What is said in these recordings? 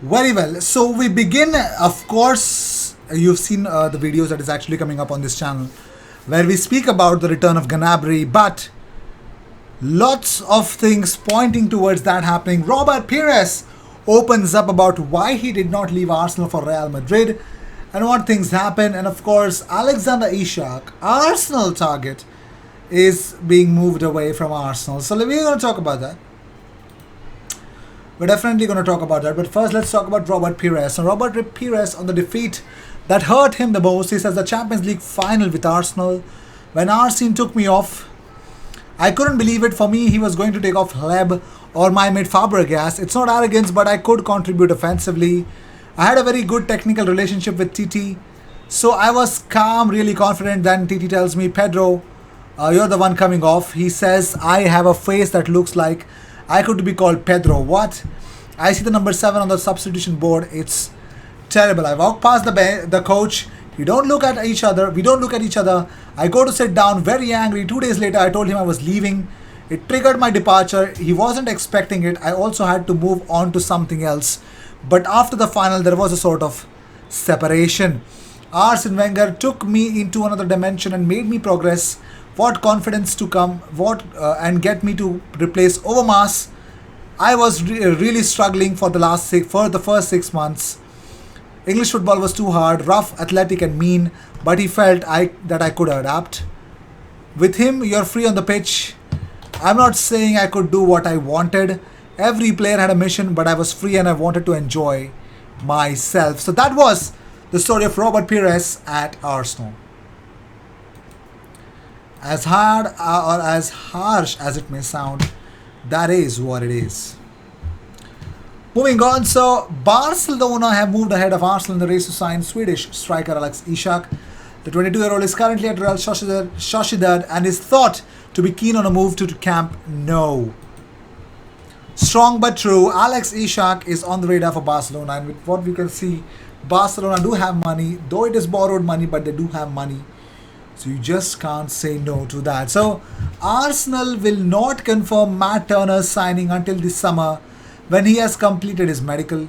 Very well. So we begin, of course, you've seen the videos that is actually coming up on this channel where we speak about the return of Gnabry, but lots of things pointing towards that happening. Robert Pires opens up about why he did not leave Arsenal for Real Madrid and what things happen. And of course, Alexander Isak, Arsenal target, is being moved away from Arsenal. So we're going to talk about that. We're definitely going to talk about that. But first, let's talk about Robert Pires. And Robert Pires, on the defeat that hurt him the most, he says the Champions League final with Arsenal, when Arsene took me off, I couldn't believe it. For me, he was going to take off Hleb or my mate Fabregas. It's not arrogance, but I could contribute offensively. I had a very good technical relationship with Titi. So I was calm, really confident. Then Titi tells me, Pedro, you're the one coming off. He says, I have a face that looks like I could be called Pedro. What? I see the number 7 on the substitution board. It's terrible. I walk past the coach. We don't look at each other. I go to sit down, very angry. 2 days later, I told him I was leaving. It triggered my departure. He wasn't expecting it. I also had to move on to something else. But after the final, there was a sort of separation. Arsene Wenger took me into another dimension and made me progress. What confidence to come, and get me to replace Overmars. I was really struggling for the first 6 months. English football was too hard, rough, athletic, and mean, but he felt that I could adapt. With him, you're free on the pitch. I'm not saying I could do what I wanted. Every player had a mission, but I was free and I wanted to enjoy myself. So that was the story of Robert Pires at Arsenal. As hard or as harsh as it may sound, that is what it is. Moving on, so Barcelona have moved ahead of Arsenal in the race to sign Swedish striker Alex Isak. The 22-year-old is currently at Real Sociedad and is thought to be keen on a move to Camp Nou. Strong but true, Alex Isak is on the radar for Barcelona, and with what we can see, Barcelona do have money, though it is borrowed money, but they do have money. So you just can't say no to that. So Arsenal will not confirm Matt Turner's signing until this summer when he has completed his medical.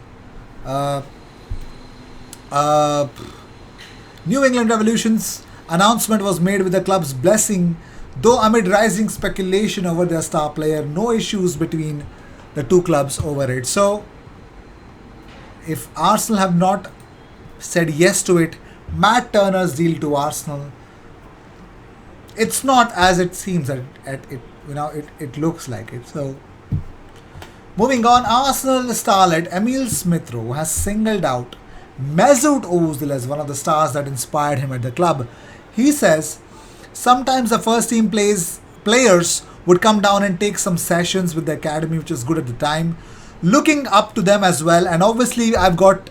New England Revolution's announcement was made with the club's blessing, though amid rising speculation over their star player, no issues between the two clubs over it. So if Arsenal have not said yes to it, Matt Turner's deal to Arsenal, it's not as it seems that it looks like it. So moving on, Arsenal starlet Emil Smith Rowe has singled out Mesut Ozil as one of the stars that inspired him at the club. He says sometimes the first team players would come down and take some sessions with the academy, which was good at the time, looking up to them as well. And obviously I've got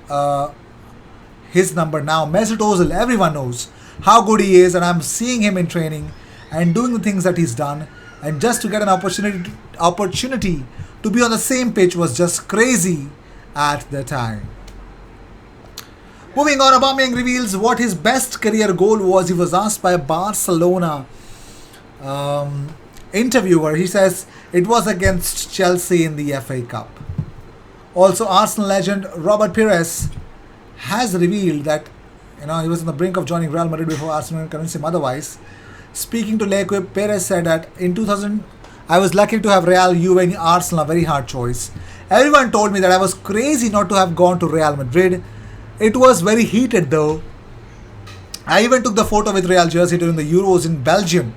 his number now. Mesut Ozil, everyone knows how good he is, and I'm seeing him in training and doing the things that he's done, and just to get an opportunity to be on the same pitch was just crazy at the time. Moving on, Aubameyang reveals what his best career goal was. He was asked by a Barcelona interviewer. He says it was against Chelsea in the FA Cup. Also, Arsenal legend Robert Pires has revealed that he was on the brink of joining Real Madrid before Arsenal convinced him otherwise. Speaking to L'Equipe, Pires said that in 2000, I was lucky to have Real, Juve and Arsenal, a very hard choice. Everyone told me that I was crazy not to have gone to Real Madrid. It was very heated though. I even took the photo with Real jersey during the Euros in Belgium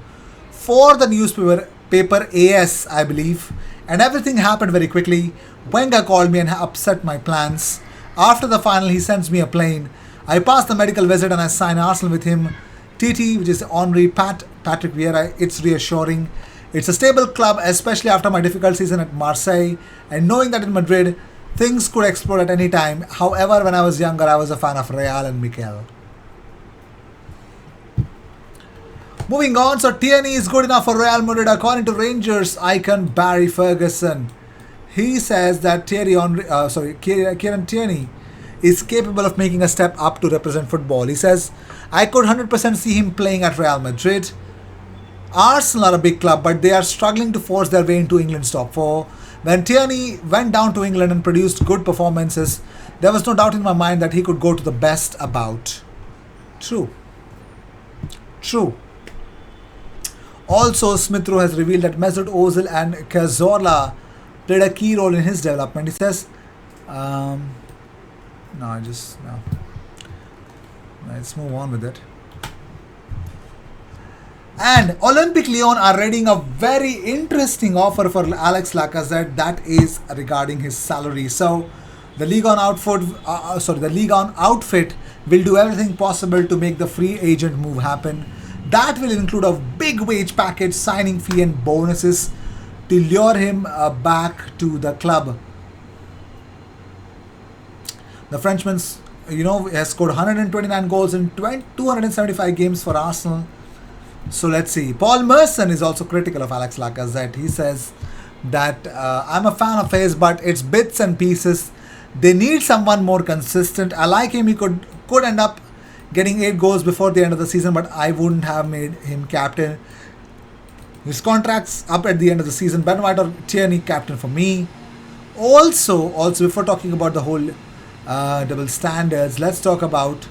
for the newspaper AS, I believe. And everything happened very quickly. Wenger called me and upset my plans. After the final, he sends me a plane. I passed the medical visit and I signed Arsenal with him. TT, which is Henri Patrick Vieira, it's reassuring. It's a stable club, especially after my difficult season at Marseille, and knowing that in Madrid, things could explode at any time. However, when I was younger, I was a fan of Real and Mikel. Moving on, so Tierney is good enough for Real Madrid according to Rangers icon Barry Ferguson. He says that Kieran Tierney is capable of making a step up to represent football. He says, I could 100% see him playing at Real Madrid. Arsenal are a big club, but they are struggling to force their way into England's top 4. When Tierney went down to England and produced good performances, there was no doubt in my mind that he could go to the best about. True. True. Also, Smith Rowe has revealed that Mesut Ozil and Cazorla played a key role in his development. He says, no, let's move on with it. And Olympic Lyon are readying a very interesting offer for Alex Lacazette, that is regarding his salary. So the Ligue 1 outfit will do everything possible to make the free agent move happen. That will include a big wage package, signing fee and bonuses to lure him back to the club. The Frenchman, has scored 129 goals in 275 games for Arsenal. So let's see. Paul Merson is also critical of Alex Lacazette. He says that I'm a fan of his, but it's bits and pieces. They need someone more consistent. I like him. He could end up getting 8 goals before the end of the season, but I wouldn't have made him captain. His contract's up at the end of the season. Ben White or Tierney captain for me. Also, before talking about the whole double standards, let's talk about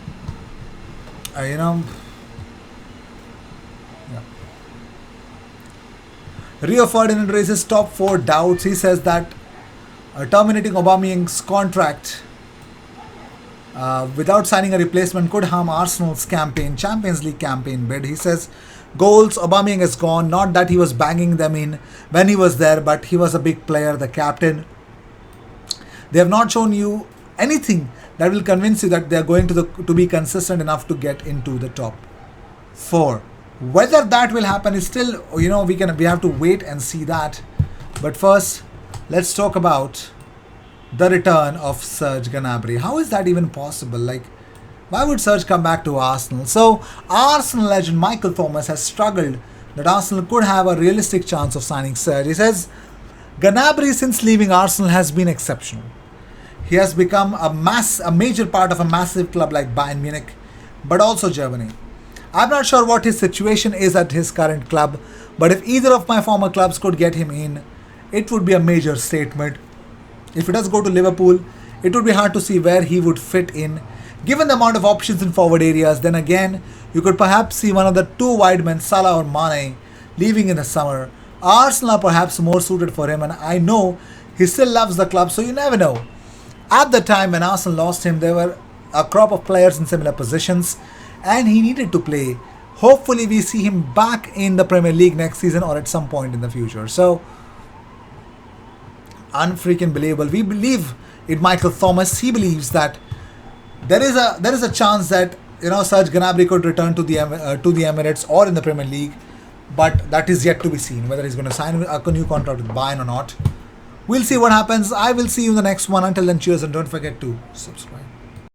Rio Ferdinand raises top 4 doubts. He says that terminating Aubameyang's contract without signing a replacement could harm Arsenal's Champions League campaign bid. He says goals, Aubameyang is gone. Not that he was banging them in when he was there, but he was a big player, the captain. They have not shown you anything that will convince you that they are going to be consistent enough to get into the top 4. Whether that will happen is still, we have to wait and see that. But first, let's talk about the return of Serge Gnabry. How is that even possible? Why would Serge come back to Arsenal? So, Arsenal legend Michael Thomas has struggled that Arsenal could have a realistic chance of signing Serge. He says, Gnabry since leaving Arsenal has been exceptional. He has become a major part of a massive club like Bayern Munich, but also Germany. I'm not sure what his situation is at his current club, but if either of my former clubs could get him in, it would be a major statement. If he does go to Liverpool, it would be hard to see where he would fit in. Given the amount of options in forward areas, then again, you could perhaps see one of the 2 wide men, Salah or Mane, leaving in the summer. Arsenal are perhaps more suited for him, and I know he still loves the club, so you never know. At the time when Arsenal lost him, there were a crop of players in similar positions, and he needed to play. Hopefully we see him back in the Premier League next season or at some point in the future. So, unfreaking believable. We believe in Michael Thomas. He believes that there is a chance that Serge Gnabry could return to the Emirates or in the Premier League, but that is yet to be seen. Whether he's going to sign a new contract with Bayern or not, we'll see what happens. I will see you in the next one. Until then, cheers and don't forget to subscribe.